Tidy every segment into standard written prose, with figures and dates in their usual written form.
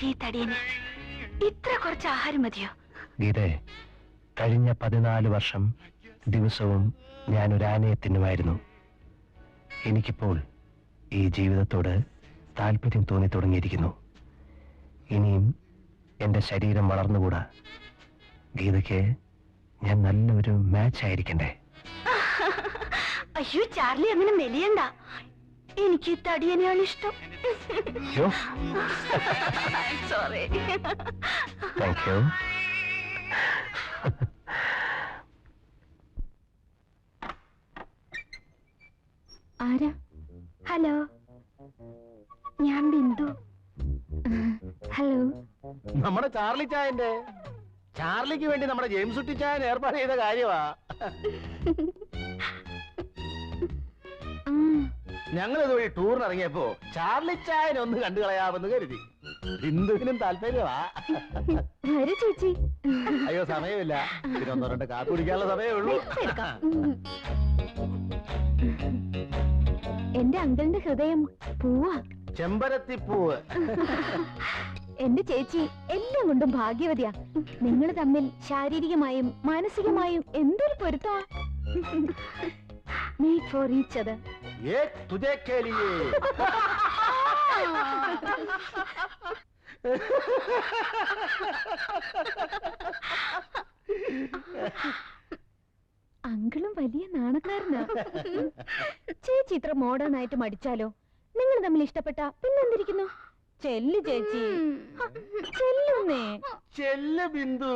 പറ്റിയ തടിയന് ഇത്ര കുറച്ച് ആഹാരം മതിയോ? ഗീതേ, കഴിഞ്ഞ 14 വർഷം ദിവസവും ഞാനൊരു ആനയെ തിന്നുമായിരുന്നു. എനിക്കിപ്പോൾ ഈ ജീവിതത്തോട് താല്പര്യം തോന്നി തുടങ്ങിയിരിക്കുന്നു. ഇനിയും എന്റെ ശരീരം വളർന്നുകൂടാ. ഗീതയ്ക്ക് ഞാൻ നല്ലൊരു മാച്ച് ആയിരിക്കണ്ടേ? അയ്യോ ചാർലി, അങ്ങനെ മെലിയണ്ട. എനിക്ക് തടിയനെയാണ് ഇഷ്ടം. സോറി. Thank you. ആരാ? ഹലോ, ഞാൻ ബിന്ദു. ഹലോ. നമ്മുടെ ചാർലി ചായന്റെ. ചാർലിക്ക് വേണ്ടി നമ്മുടെ ജെയിംസ് കുട്ടി ചായൻ ഏർപ്പാട് ചെയ്ത കാര്യമാ. ഞങ്ങൾ ഇതുവഴി ടൂറിന് ഇറങ്ങിയപ്പോ ചാർലി ചായനെ ഒന്ന് കണ്ടു കളയാമെന്ന് കരുതി. ബിന്ദുവിനും താല്പര്യമാ. ചേച്ചി. അയ്യോ സമയമില്ല, പിന്നെ 1-2 കാപ്പി കുടിക്കാനുള്ള സമയമേ ഉള്ളൂ. എന്റെ അങ്കിളിന്റെ ഹൃദയം പൂവാ. ചെമ്പരത്തിപ്പൂവ്. എന്റെ ചേച്ചി എല്ലാം കൊണ്ടും ഭാഗ്യവതിയാ. നിങ്ങൾ തമ്മിൽ ശാരീരികമായും മാനസികമായും എന്തൊരു പൊരുത്തമാ. Made for each other. ये तुझे के लिए. അങ്കിളും വലിയ നാണക്കാരനാ. ചേച്ചി ഇത്ര മോഡേൺ ആയിട്ട് മടിച്ചാലോ? നിങ്ങൾ തമ്മിൽ ഇഷ്ടപ്പെട്ട പിന്നെന്തിരിക്കുന്നു? ചെല്ലു ചേച്ചി, ചെല്ലുന്നേ. ചെല്ല് ബിന്ദു.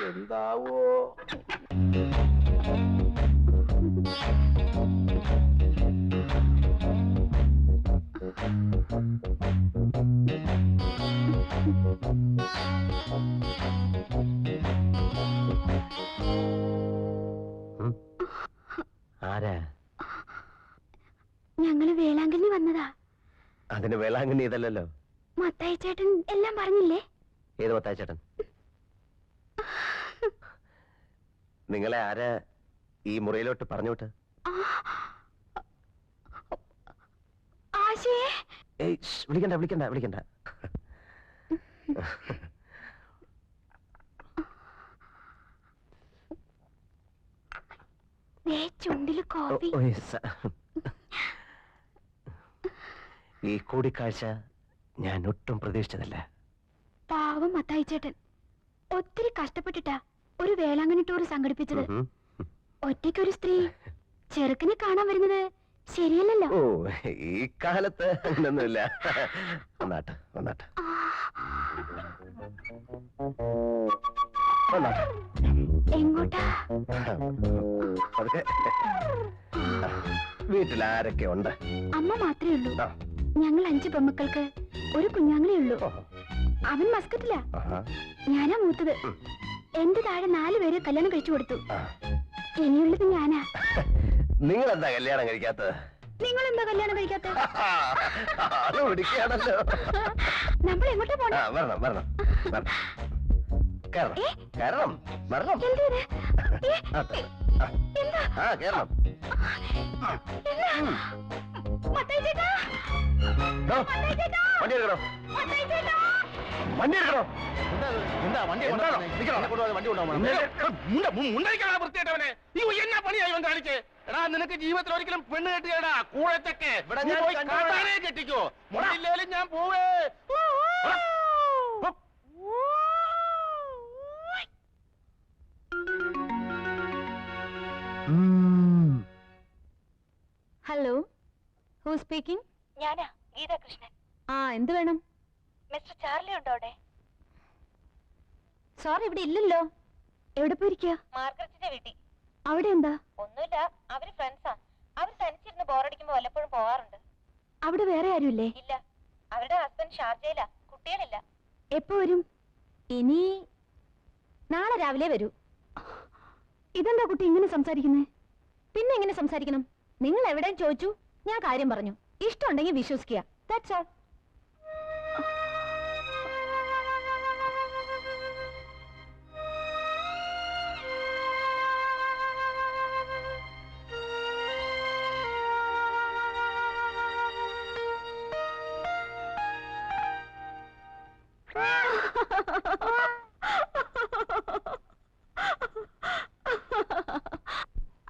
എന്താവോ? ആരാ? ഞങ്ങള് വേളാങ്കണ്ണി വന്നതാ. അതിന് വേളാങ്കണ്ണി ഇതല്ലല്ലോ. മത്തായി ചേട്ടൻ എല്ലാം പറഞ്ഞില്ലേ? ഏത് മത്തായി ചേട്ടൻ? നിങ്ങളെ ആരാ ഈ മുറിയിലോട്ട് പറഞ്ഞോട്ട്? വിളിക്കണ്ട വിളിക്കണ്ട വിളിക്കണ്ട. ചുണ്ടില് കോപ്പി. ഈ കൂടിക്കാഴ്ച ഞാൻ ഒട്ടും പ്രതീക്ഷിച്ചതല്ല. പാവം മത്തായി ചേട്ടൻ ഒത്തിരി കഷ്ടപ്പെട്ടിട്ടാ ഒരു വേളാങ്കണ്ണി ടൂർ സംഘടിപ്പിച്ചത്. ഒറ്റയ്ക്കൊരു സ്ത്രീ ചെറുക്കനെ കാണാൻ വരുന്നത് ശരിയല്ലല്ലോ. ഓ, ഈ കാലത്ത് അങ്ങനൊന്നുമില്ല. വന്നാട്ടെ വന്നാട്ടെ വന്നാട്ടെ. എങ്ങോട്ടാ? അതൊക്കെ വീട്ടിൽ ആരൊക്കെ ഉണ്ട്? അമ്മ മാത്രമേ ഉള്ളൂ. ഞങ്ങൾ 5 പെമ്മക്കൾക്ക് ഒരു കുഞ്ഞാങ്ങളേ ഉള്ളൂ. അവൻ മസ്കറ്റിലാ. ഞാനാ മൂത്തത്. എന്റെ താഴെ 4 പേര് കല്യാണം കഴിച്ചു കൊടുത്തു. ഇനിയുള്ളത് ഞാനാ. നിങ്ങൾ എന്താ കല്യാണം കഴിക്കാത്തത്? നിങ്ങൾ എന്താ കല്യാണം കഴിക്കാത്തത്? നമ്മൾ എങ്ങോട്ടാ പോണേ? വരണം വരണം വരണം. കേറണം വരണം. കേറണം. വണ്ടി എടുക്കണോ? വണ്ടി എടുക്കണോ? എന്താ വണ്ടി വൃത്തിയായിട്ടവനെ എന്നാ പണിയായി ഇവൻ കാണിച്ചേ? എടാ, നിനക്ക് ജീവിതത്തിൽ ഒരിക്കലും പെണ്ണ് കെട്ടിയടാ കൂഴത്തൊക്കെ കെട്ടിക്കോ. മുടയില്ലേലും ഞാൻ പോവേ. Hello, who speaking? ഞാനാ ഗീത കൃഷ്ണൻ. എന്ത് വേണം? മിസ്റ്റർ ചാർലി ഉണ്ടോ അവിടെ? സോറി, ഇവിടെ ഇല്ലല്ലോ. എവിടെ പോയിരിക്കുക? മാർഗരറ്റിന്റെ വീട്ടിൽ. അവിടെ എന്താ? ഒന്നുമില്ല, അവര് ഫ്രണ്ട്സാ. അവർ തനിച്ചിരുന്ന് ബോറടിക്കുമ്പോ വല്ലപ്പോഴും പോവാറുണ്ട്. അവിടെ വേറെ ആരുമില്ലേ? ഇല്ല, അവരുടെ ഹസ്ബൻഡ് ഷാർജയിലാ. കുട്ടികളില്ല. എപ്പോ വരും? ഇനി നാളെ രാവിലെ വരൂ. ഇതെന്താ കുട്ടി ഇങ്ങനെ സംസാരിക്കുന്നേ? പിന്നെ എങ്ങനെ സംസാരിക്കണം? നിങ്ങൾ എവിടെയും ചോദിച്ചു, ഞാൻ കാര്യം പറഞ്ഞു. ഇഷ്ടമുണ്ടെങ്കിൽ വിശ്വസിക്കുക. That's all.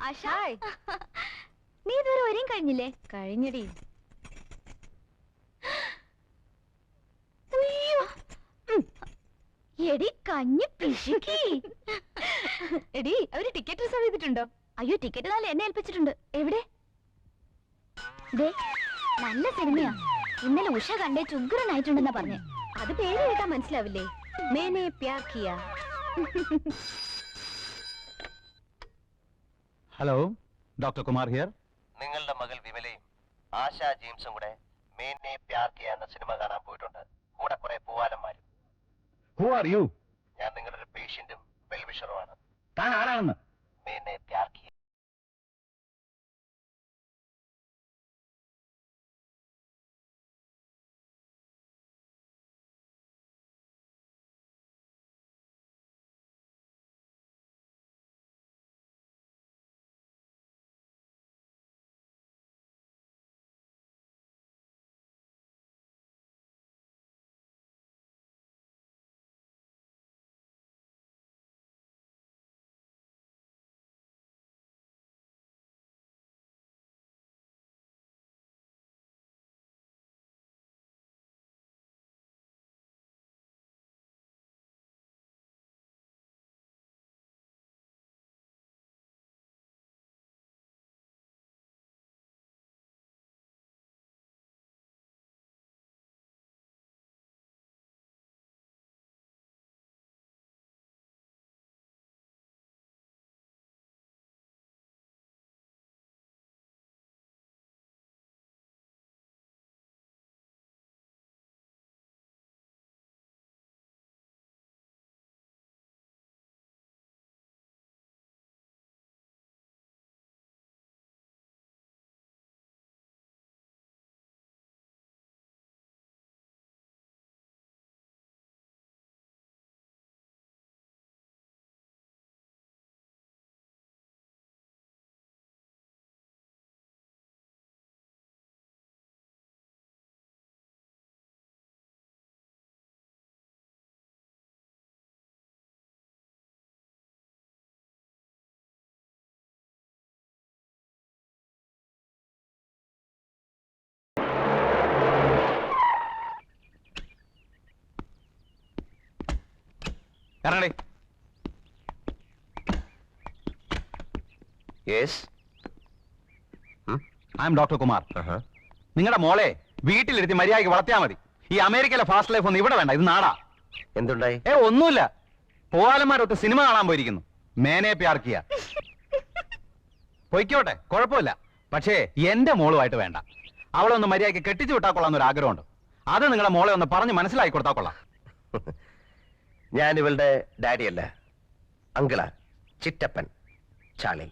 ആശായ്, നീ ഇതുവരെ വരെയും കഴിഞ്ഞില്ലേ? കഴിഞ്ഞടി. എടി കഞ്ഞി പിശുക്കി. എടി അവര് ടിക്കറ്റ് റിസർവ് ചെയ്തിട്ടുണ്ടോ? അയ്യോ, ടിക്കറ്റ് നാളെ എന്നെ ഏൽപ്പിച്ചിട്ടുണ്ട്. എവിടെ? ദേ, നല്ല സിനിമയാ. ഇന്നലെ ഉഷ കണ്ടേ ചുഗ്രനായിട്ടുണ്ടെന്നാ പറഞ്ഞേ. അത് പേര് കേട്ടാ മനസ്സിലാവില്ലേ? Maine Pyar Kiya. Hello, doctor Kumar here. നിങ്ങളുടെ മകൾ വിമലയും ആശ ജെയിംസും കൂടെ മേനെ പ്യാർ കിയ എന്ന സിനിമ കാണാൻ പോയിട്ടുണ്ട്. കൂടെ കുറെ പൂവാലന്മാരും. Who are you? ഞാൻ നിങ്ങളുടെ ഒരു പേഷ്യന്റും വെൽവിഷറുമാണ്. താൻ ആരാണെന്ന്? മേനെ പ്യാർ കിയ. ഇറങ്ങടി. Yes. I am doctor Kumar. നിങ്ങളുടെ മോളെ വീട്ടിലിരുത്തി മര്യാദയ്ക്ക് വളർത്തിയാൽ മതി. ഈ അമേരിക്കയിലെ ഫാസ്റ്റ് ലൈഫ് ഒന്നും ഇവിടെ വേണ്ട. ഇത് നാടാ. എന്തുണ്ടായി? ഒന്നുമില്ല. പോവാലന്മാരൊത്ത് സിനിമ കാണാൻ പോയിരിക്കുന്നു. മേനെ പ്യാർ കിയ. പൊയ്ക്കോട്ടെ, കുഴപ്പമില്ല. പക്ഷേ എന്റെ മോളുമായിട്ട് വേണ്ട. അവളെ ഒന്ന് മര്യാദയ്ക്ക് കെട്ടിച്ചു വിട്ടാൽ കൊള്ളാന്നൊരു ആഗ്രഹമുണ്ട്. അത് നിങ്ങളുടെ മോളെ ഒന്ന് പറഞ്ഞ് മനസ്സിലാക്കി കൊടുത്താൽ കൊള്ളാം. ഞാൻ ഇവളുടെ ഡാഡിയല്ല, അങ്കിളാ, ചിറ്റപ്പൻ, ചാളി.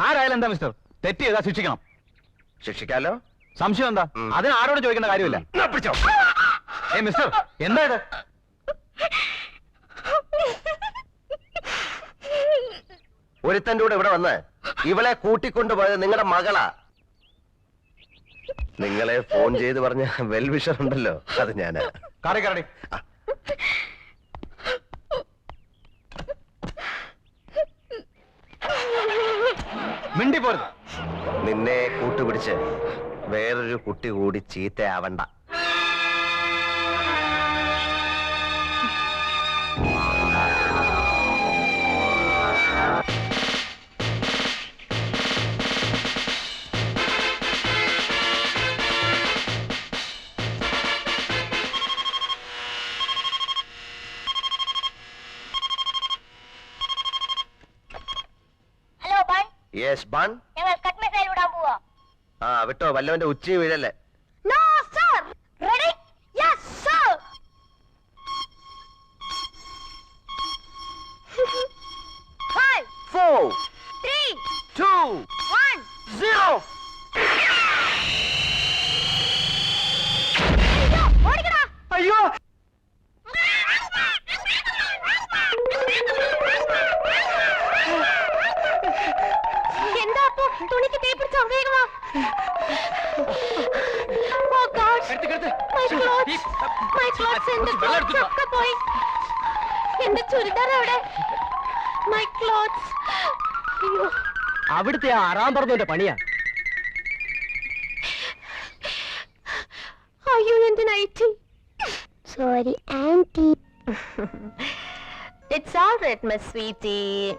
ആരായാലും എന്താ മിസ്റ്റർ, തെറ്റ് ചെയ്താ ശിക്ഷിക്കണം. ശിക്ഷിക്കാലോ? സംശയം എന്താ? അതിന് ആരോട് ചോദിക്കേണ്ട കാര്യമില്ല. മിസ്റ്റർ, എന്താ ഇത്? ഒരുത്തന്റെ കൂടെ ഇവിടെ വന്ന് ഇവളെ കൂട്ടിക്കൊണ്ടുപോയത് നിങ്ങളുടെ മകളാ. നിങ്ങളെ ഫോൺ ചെയ്ത് പറഞ്ഞ വെൽവിഷർ ഉണ്ടല്ലോ, അത് ഞാനാ. കറി കരടി. മിണ്ടി പോരുത്. നിന്നെ കൂട്ടുപിടിച്ച് വേറൊരു കുട്ടി കൂടി ചീത്തയാവണ്ട. Hello bun. Yes bun. ഞങ്ങൾ കട്ട് മിസൈൽ വിടാൻ പോവാ. ആ വിട്ടോ, വല്ലവന്റെ ഉച്ച വീഴല്ലേ. No sir. Ready? Yes sir. 5 4 3 2 1 0. ഓടിക്കടാ. അയ്യോ, എന്താ അപ്പോ? തുണിക്ക് തീ പിടിച്ചോ? വേഗം വാ. Oh God. My clothes. My clothes, എന്റെ clothes ഒക്കെ പോയി. എന്റെ ചുരിദാർ എവിടെ? My clothes. അയ്യോ. അവിടുത്തെ ആറാം പറഞ്ഞതിന്റെ പണിയാ. അയ്യോ എന്റെ nightie. Sorry, auntie. It's all right, my sweetie.